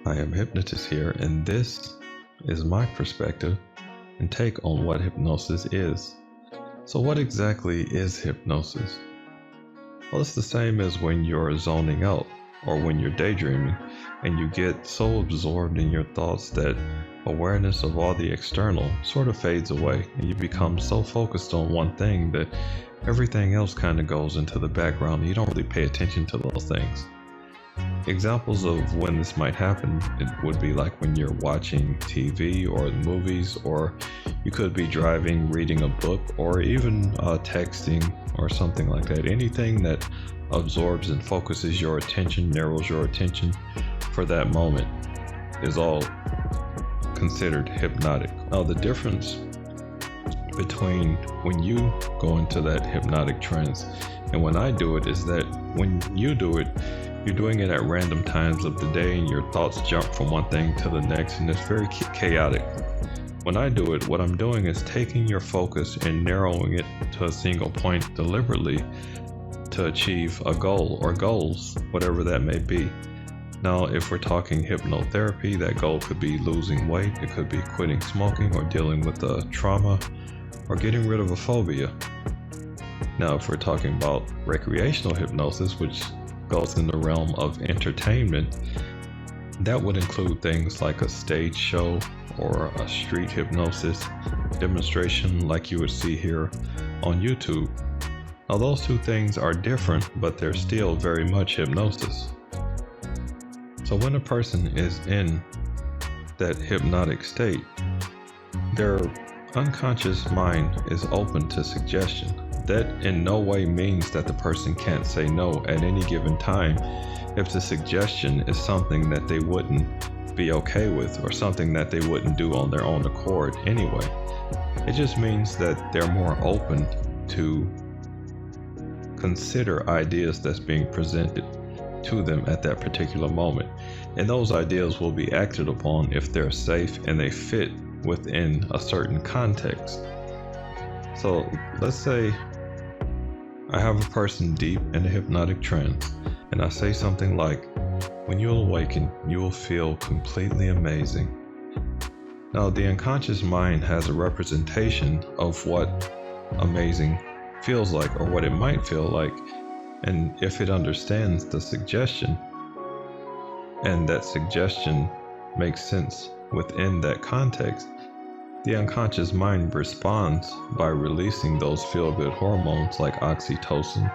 I am Hypnotist here, and this is my perspective and take on what hypnosis is. So, what exactly is hypnosis? Well, it's the same as when you're zoning out or when you're daydreaming and you get so absorbed in your thoughts that awareness of all the external sort of fades away and you become so focused on one thing that everything else kind of goes into the background and you don't really pay attention to those things. Examples of when this might happen, it would be like when you're watching TV or movies, or you could be driving, reading a book, or even texting or something like that. Anything that absorbs and focuses your attention, narrows your attention for that moment is all considered hypnotic. Now, the difference between when you go into that hypnotic trance and when I do it is that when you do it, you're doing it at random times of the day and your thoughts jump from one thing to the next and it's very chaotic. When I do it, what I'm doing is taking your focus and narrowing it to a single point deliberately to achieve a goal or goals, whatever that may be. Now, if we're talking hypnotherapy, that goal could be losing weight, it could be quitting smoking or dealing with a trauma or getting rid of a phobia. Now, if we're talking about recreational hypnosis, which goes in the realm of entertainment, that would include things like a stage show or a street hypnosis demonstration like you would see here on YouTube. Now, those two things are different, but they're still very much hypnosis. So when a person is in that hypnotic state, their unconscious mind is open to suggestion. That in no way means that the person can't say no at any given time if the suggestion is something that they wouldn't be okay with or something that they wouldn't do on their own accord anyway. It just means that they're more open to consider ideas that's being presented to them at that particular moment. And those ideas will be acted upon if they're safe and they fit within a certain context. So let's say I have a person deep in a hypnotic trance, and I say something like, when you awaken, you will feel completely amazing. Now, the unconscious mind has a representation of what amazing feels like or what it might feel like, and if it understands the suggestion, and that suggestion makes sense within that context, the unconscious mind responds by releasing those feel-good hormones like oxytocin,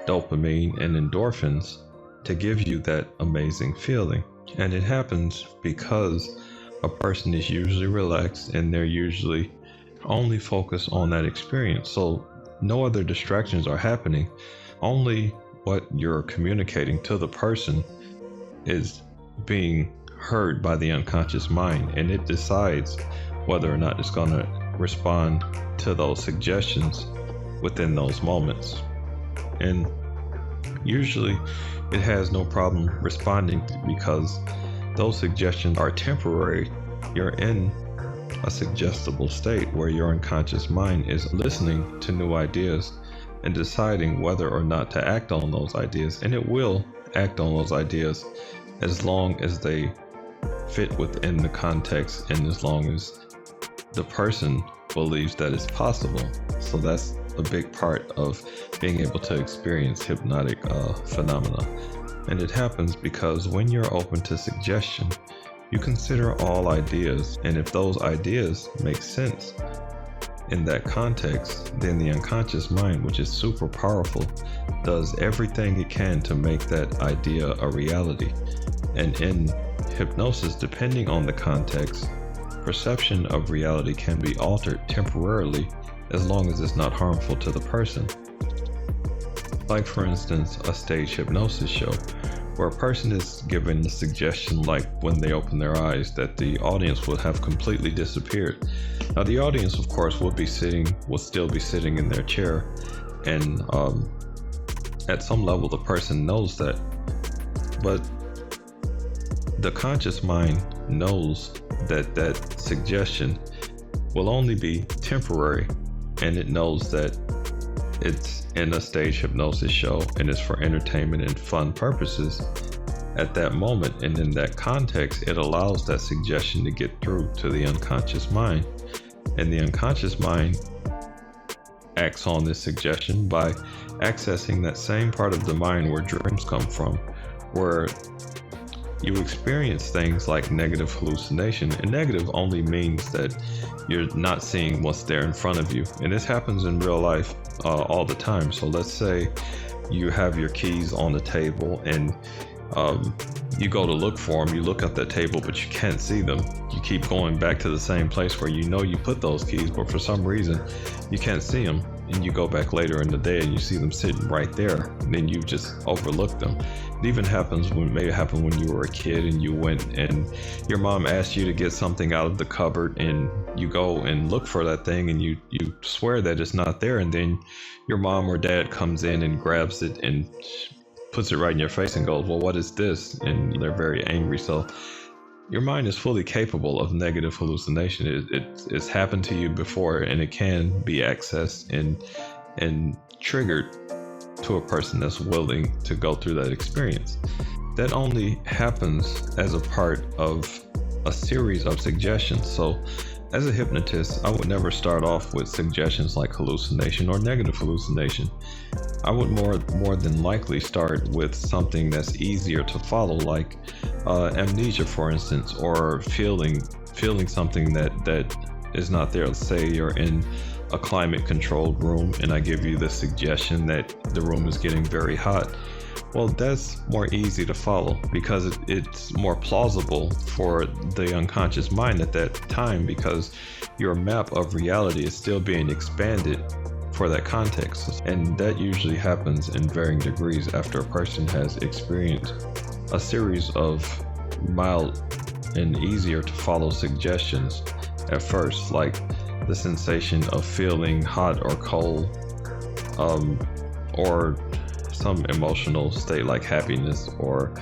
dopamine, and endorphins to give you that amazing feeling. And it happens because a person is usually relaxed and they're usually only focused on that experience. So no other distractions are happening. Only what you're communicating to the person is being heard by the unconscious mind, and it decides whether or not it's going to respond to those suggestions within those moments. And usually it has no problem responding because those suggestions are temporary. You're in a suggestible state where your unconscious mind is listening to new ideas and deciding whether or not to act on those ideas. And it will act on those ideas as long as they fit within the context and as long as the person believes that it's possible. So that's a big part of being able to experience hypnotic phenomena. And it happens because when you're open to suggestion, you consider all ideas, and if those ideas make sense in that context, then the unconscious mind, which is super powerful, does everything it can to make that idea a reality. And in hypnosis, depending on the context, perception of reality can be altered temporarily as long as it's not harmful to the person. Like, for instance, a stage hypnosis show where a person is given the suggestion, like when they open their eyes, that the audience will have completely disappeared. Now, the audience, of course, will still be sitting in their chair, and at some level the person knows that, but the conscious mind knows that that suggestion will only be temporary, and it knows that it's in a stage hypnosis show and it's for entertainment and fun purposes. at that moment and in that context, it allows that suggestion to get through to the unconscious mind. And the unconscious mind acts on this suggestion by accessing that same part of the mind where dreams come from, where you experience things like negative hallucination. And negative only means that you're not seeing what's there in front of you. And this happens in real life all the time. So let's say you have your keys on the table and you go to look for them, you look at the table, but you can't see them. You keep going back to the same place where you know you put those keys, but for some reason you can't see them. And you go back later in the day and you see them sitting right there, and then you just overlook them. It even happens when you were a kid and you went and your mom asked you to get something out of the cupboard, and you go and look for that thing and you swear that it's not there, and then your mom or dad comes in and grabs it and puts it right in your face and goes, well, what is this? And they're very angry. So your mind is fully capable of negative hallucination. It's happened to you before, and it can be accessed and triggered to a person that's willing to go through that experience. That only happens as a part of a series of suggestions. So as a hypnotist, I would never start off with suggestions like hallucination or negative hallucination. I would more than likely start with something that's easier to follow, like amnesia, for instance, or feeling something that is not there. Let's say you're in a climate-controlled room, and I give you the suggestion that the room is getting very hot. Well, that's more easy to follow because it's more plausible for the unconscious mind at that time, because your map of reality is still being expanded for that context. And that usually happens in varying degrees after a person has experienced a series of mild and easier to follow suggestions at first, like the sensation of feeling hot or cold, or some emotional state like happiness or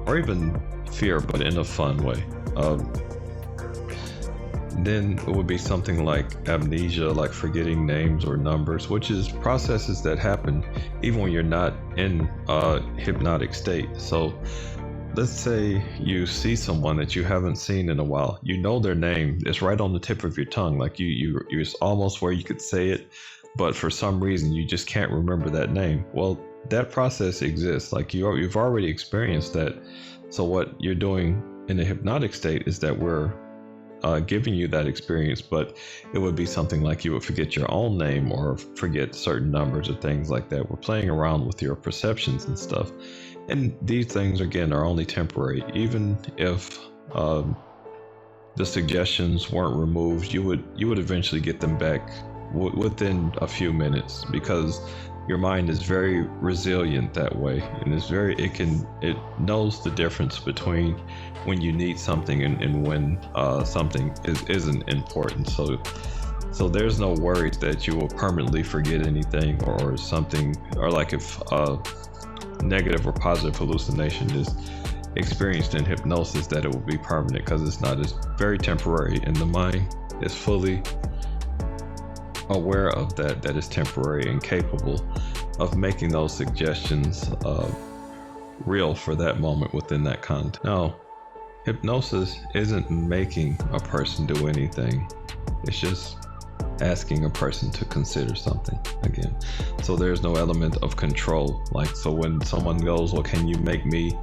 even fear, but in a fun way. Then it would be something like amnesia, like forgetting names or numbers, which is processes that happen even when you're not in a hypnotic state. So let's say you see someone that you haven't seen in a while. You know their name. It's right on the tip of your tongue. Like you're almost where you could say it, but for some reason you just can't remember that name. Well, that process exists. Like you've already experienced that. So what you're doing in a hypnotic state is that we're giving you that experience, but it would be something like you would forget your own name or forget certain numbers or things like that. We're playing around with your perceptions and stuff. And these things, again, are only temporary. Even if the suggestions weren't removed, you would eventually get them back within a few minutes, because your mind is very resilient that way, and it knows the difference between when you need something and when something isn't important. So there's no worries that you will permanently forget anything or something, or like if negative or positive hallucination is experienced in hypnosis, that it will be permanent, because it's not. It's very temporary, and the mind is fully aware of that is temporary and capable of making those suggestions real for that moment within that context. Now, hypnosis isn't making a person do anything. It's just asking a person to consider something again. So there's no element of control. Like, so when someone goes, well, can you make me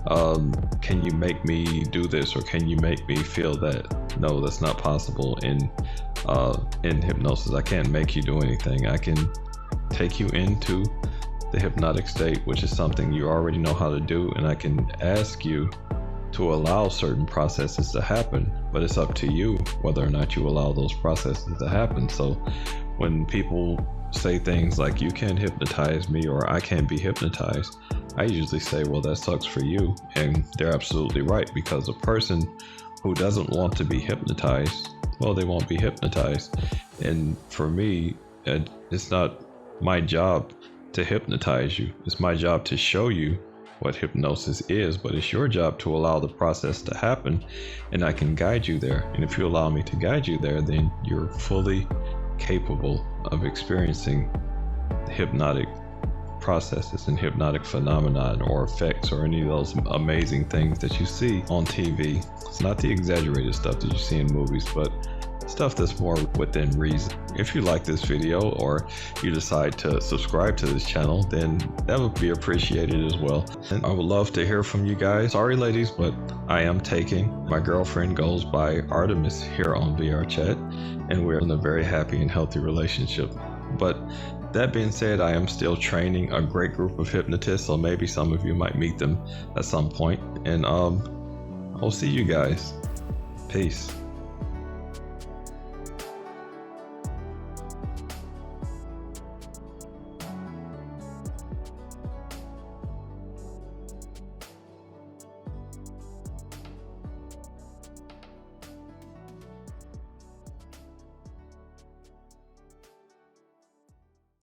do this, or can you make me feel that? No, that's not possible in hypnosis. I can't make you do anything. I can take you into the hypnotic state, which is something you already know how to do, and I can ask you to allow certain processes to happen, but it's up to you whether or not you allow those processes to happen. So when people say things like, you can't hypnotize me, or I can't be hypnotized, I usually say, well, that sucks for you. And they're absolutely right, because a person who doesn't want to be hypnotized, well, they won't be hypnotized. And for me, it's not my job to hypnotize you. It's my job to show you what hypnosis is, but it's your job to allow the process to happen, and I can guide you there. And if you allow me to guide you there, then you're fully capable of experiencing the hypnotic processes and hypnotic phenomenon or effects or any of those amazing things that you see on TV. It's not the exaggerated stuff that you see in movies, but stuff that's more within reason. If you like this video or you decide to subscribe to this channel, then that would be appreciated as well. And I would love to hear from you guys. Sorry ladies, but I am taking. My girlfriend goes by Artemis here on vrchat, and we're in a very happy and healthy relationship. But that being said, I am still training a great group of hypnotists, so maybe some of you might meet them at some point. And I'll see you guys. Peace.